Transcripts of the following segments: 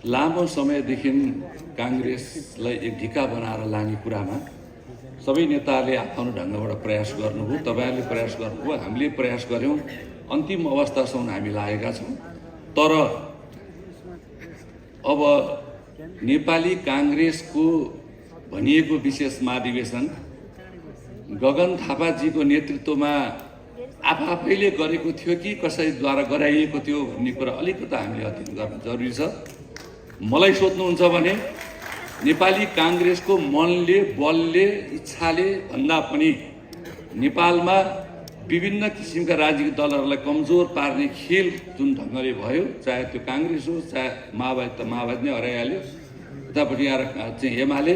लामो समयदेखि काङ्ग्रेसलाई एक ढिका बनाएर लाने कुरामा सबै नेताहरूले आफ्नो ढङ्गबाट प्रयास गर्नुभयो, तपाईँहरूले प्रयास गर्नुभयो, हामीले प्रयास गऱ्यौँ, अन्तिम अवस्थासम्म हामी लागेका छौँ। तर अब नेपाली काङ्ग्रेसको भनिएको विशेष महाधिवेशन गगन थापाजीको नेतृत्वमा आफैले गरेको थियो कि कसैद्वारा गराइएको थियो भन्ने कुरा अलिकति हामीले अध्ययन गर्न जरुरी छ। मलाई सोध्नुहुन्छ भने नेपाली काङ्ग्रेसको मनले, बलले, इच्छाले भन्दा पनि नेपालमा विभिन्न किसिमका राजनीतिक दलहरूलाई कमजोर पार्ने खेल जुन ढङ्गले भयो, चाहे त्यो काङ्ग्रेस हो, चाहे माओवादी त माओवादी नै हराइहाल्यो, उतापट्टि आएर चाहिँ एमाले,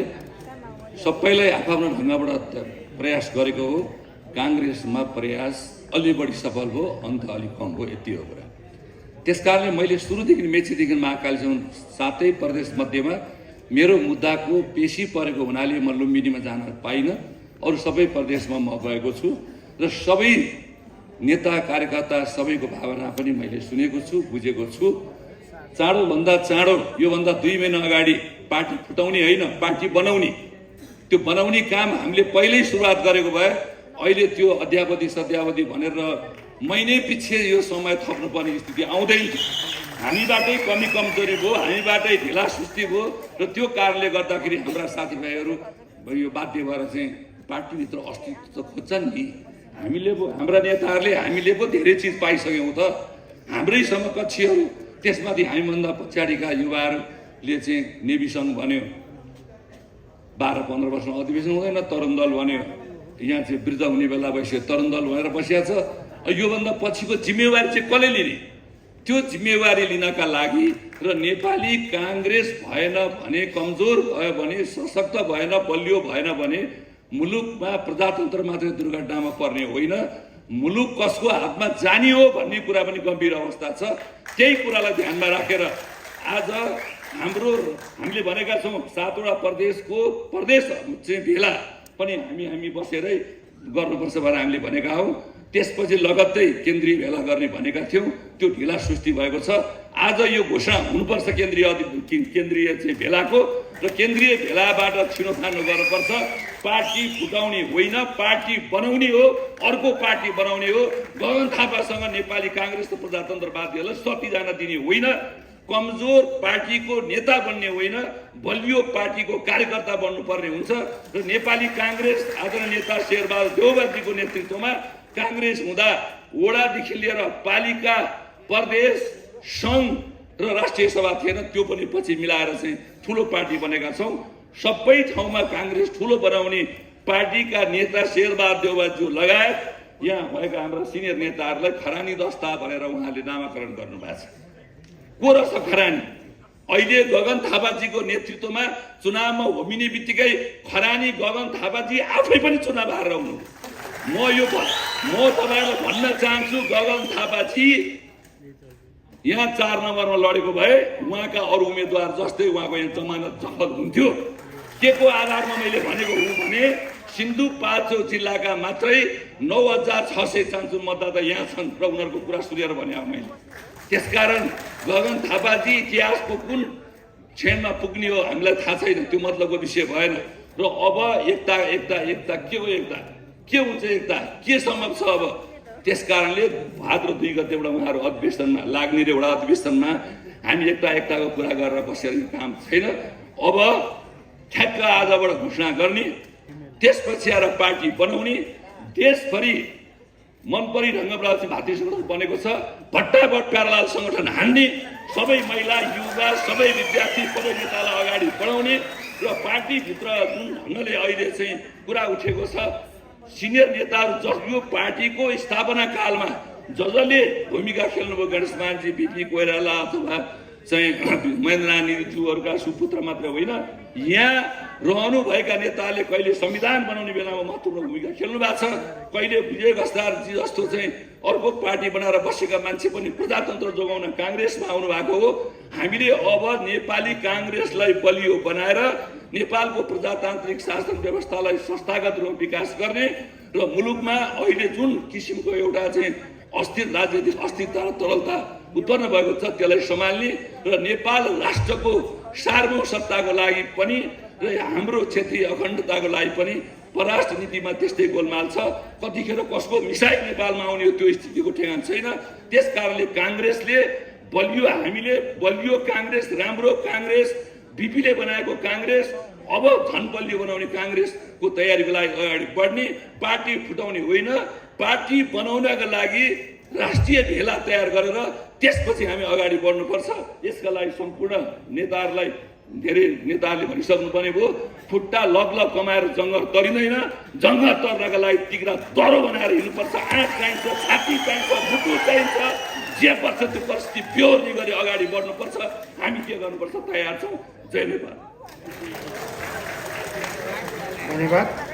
सबैलाई आफ्नो ढङ्गबाट प्रयास गरेको हो। काङ्ग्रेसमा प्रयास अलि बढी सफल भयो, अन्त अलिक कम भयो, यति हो कुरा। त्यसकारणले मैले सुरुदेखि मेचीदेखि महाकालीसम्म 7 प्रदेश मध्येमा मेरो मुद्दाको पेशी परेको हुनाले म लुम्बिनीमा जान पाइनँ। अरू सबै प्रदेशमा म गएको छु र सबै नेता कार्यकर्ता सबैको भावना पनि मैले सुनेको छु, बुझेको छु। चाँडोभन्दा चाँडो, योभन्दा 2 महिना अगाडि पार्टी फुटाउने होइन, पार्टी बनाउने, त्यो बनाउने काम हामीले पहिल्यै सुरुवात गरेको भए अहिले त्यो अध्यावधि सध्यावधि भनेर महिनै पछि यो समय थप्नुपर्ने स्थिति आउँदैन। हामीबाटै कमी कमजोरी भयो, हामीबाटै ढिला सुस्ती भयो र त्यो कारणले गर्दाखेरि हाम्रा साथीभाइहरू यो बाध्य भएर चाहिँ पार्टीभित्र अस्तित्व खोज्छन् नि। हामीले पो, हाम्रा नेताहरूले हामीले पो धेरै चिज पाइसक्यौँ त। हाम्रै समकक्षीहरू, त्यसमाथि हामीभन्दा पछाडिका युवाहरूले चाहिँ नेभी सङ्घ भन्यो, 12-15 वर्षमा अधिवेशन हुँदैन, तरुण दल भन्यो, यहाँ चाहिँ वृद्ध हुने बेला भइसक्यो, तरुण दल भनेर बसिया छ। योभन्दा पछिको जिम्मेवारी चाहिँ कसले लिने? त्यो जिम्मेवारी लिनका लागि र नेपाली काङ्ग्रेस भएन भने, कमजोर भयो भने, सशक्त भएन, बलियो भएन भने मुलुकमा प्रजातन्त्र मात्रै दुर्घटनामा पर्ने होइन, मुलुक कसको हातमा जाने हो भन्ने कुरा पनि गम्भीर अवस्था छ। त्यही कुरालाई ध्यानमा राखेर आज हामीले भनेका छौँ 7वटा प्रदेशको प्रदेश चाहिँ भेला पनि हामी बसेरै गर्नुपर्छ भनेर हामीले भनेका हौँ। त्यसपछि लगत्तै केन्द्रीय भेला गर्ने भनेका थियौँ, त्यो ढिला सुस्ती भएको छ। आज यो घोषणा हुनुपर्छ केन्द्रीय चाहिँ भेलाको, र केन्द्रीय भेलाबाट छिनोफानो गर्नुपर्छ। पार्टी फुटाउने होइन, पार्टी बनाउने हो, अर्को पार्टी बनाउने हो। गगन थापासँग नेपाली काङ्ग्रेस र प्रजातन्त्रवादीहरूलाई सती जान दिने होइन, कमजोर पार्टीको नेता बन्ने होइन, बलियो पार्टीको कार्यकर्ता बन्नुपर्ने हुन्छ। र नेपाली काङ्ग्रेस आदरणीय नेता शेरबहादुर देउवाजीको नेतृत्वमा काङ्ग्रेस हुँदा वडादेखि लिएर पालिका, प्रदेश, सङ्घ र राष्ट्रिय सभा थिएन, त्यो पनि पछि मिलाएर चाहिँ ठुलो पार्टी बनेका छौँ। सबै ठाउँमा काङ्ग्रेस ठुलो बनाउने पार्टीका नेता शेरबहादुर देउवाजी लगायत यहाँ भएका हाम्रा सिनियर नेताहरूलाई खरानी दस्ता भनेर उहाँले नामाकरण गर्नुभएको छ। को रहेछ खरानी? अहिले गगन थापाजीको नेतृत्वमा चुनावमा होमिने बित्तिकै खरानी गगन थापाजी आफै पनि चुनाव हारेर आउनु। म तपाईँलाई भन्न चाहन्छु, गगन थापाजी यहाँ 4 नम्बरमा लडेको भए उहाँका अरू उम्मेदवार जस्तै उहाँको यहाँ जमानत जफत हुन्थ्यो। के को आधारमा मैले भनेको हुँ भने सिन्धुपाल्चोक जिल्लाका मात्रै 9646 मतदाता यहाँ छन् र उनीहरूको कुरा सुनेर भने मैले। त्यसकारण गगन थापाजी इतिहासको कुन क्षणमा पुग्ने हो हामीलाई थाहा छैन, त्यो मतलबको विषय भएन। र अब एकता के हो? एकता के हुन्छ? एकता के सम्भव छ अब? त्यसकारणले भाद्र 2 गते एउटा उहाँहरू अधिवेशनमा लाग्ने र एउटा अधिवेशनमा हामी एकताको कुरा गरेर बसेर काम छैन। अब ठ्याक्क आजबाट घोषणा गर्ने, त्यसपछि आएर पार्टी बनाउने, देशभरि मनपरी ढङ्गबाट भातृ सङ्गठन बनेको छ, भट्टाभट प्यारलाल सङ्गठन हान्ने, सबै महिला, युवा, सबै विद्यार्थी, सबै नेतालाई अगाडि बढाउने र पार्टीभित्र जुन ढङ्गले अहिले चाहिँ कुरा उठेको छ, सिनियर नेताहरू यो पार्टीको स्थापना कालमा जसले भूमिका खेल्नुभयो, गणेश मानजी, बिपी कोइराला अथवा चाहिँ महेन्द्र नानीज्यूहरूका सुपुत्र मात्र होइन, यहाँ रहनुभएका नेताले कहिले संविधान बनाउने बेलामा महत्त्वपूर्ण भूमिका खेल्नु भएको छ, कहिले विजय घस्तारजी जस्तो चाहिँ अर्को पार्टी बनाएर बसेका मान्छे पनि प्रजातन्त्र जोगाउन काङ्ग्रेसमा आउनु भएको हो। हामीले अब नेपाली काङ्ग्रेसलाई बलियो बनाएर नेपालको प्रजातान्त्रिक शासन व्यवस्थालाई संस्थागत रूपमा विकास गर्ने र मुलुकमा अहिले जुन किसिमको एउटा चाहिँ राजनीतिक अस्थिरता र तरलता उत्पन्न भएको छ त्यसलाई सम्हाल्ने र नेपाल राष्ट्रको सार्वभौमसत्ताको लागि पनि र हाम्रो क्षेत्रीय अखण्डताको लागि पनि परराष्ट्र नीतिमा त्यस्तै गोलमाल छ। कतिखेर कसको मिसाई नेपालमा आउने हो त्यो स्थितिको ठेगान छैन। त्यस कारणले काङ्ग्रेसले हामीले बलियो काङ्ग्रेस, राम्रो काङ्ग्रेस, बिपीले बनाएको काङ्ग्रेस, अब झन बलियो बनाउने काङ्ग्रेसको तयारीको लागि अगाडि बढ्ने, पार्टी फुटाउने होइन, पार्टी बनाउनका लागि राष्ट्रिय भेला तयार गरेर त्यसपछि हामी अगाडि बढ्नुपर्छ। यसका लागि सम्पूर्ण नेताहरूलाई धेरै नेताहरूले भनिसक्नुपर्ने भयो, खुट्टा लगलग कमाएर जङ्गल तरिँदैन, जङ्गल तर्नका लागि तिग्रा दह्रो बनाएर हिँड्नुपर्छ। आँट चाहिन्छ, छाती चाहिन्छ, मुटु चाहिन्छ, जे पर्छ त्यो परिस्थिति बेहोर्ने गरी अगाडि बढ्नुपर्छ। हामी के गर्नुपर्छ? तयार छौँ। जय नेपाल। धन्यवाद।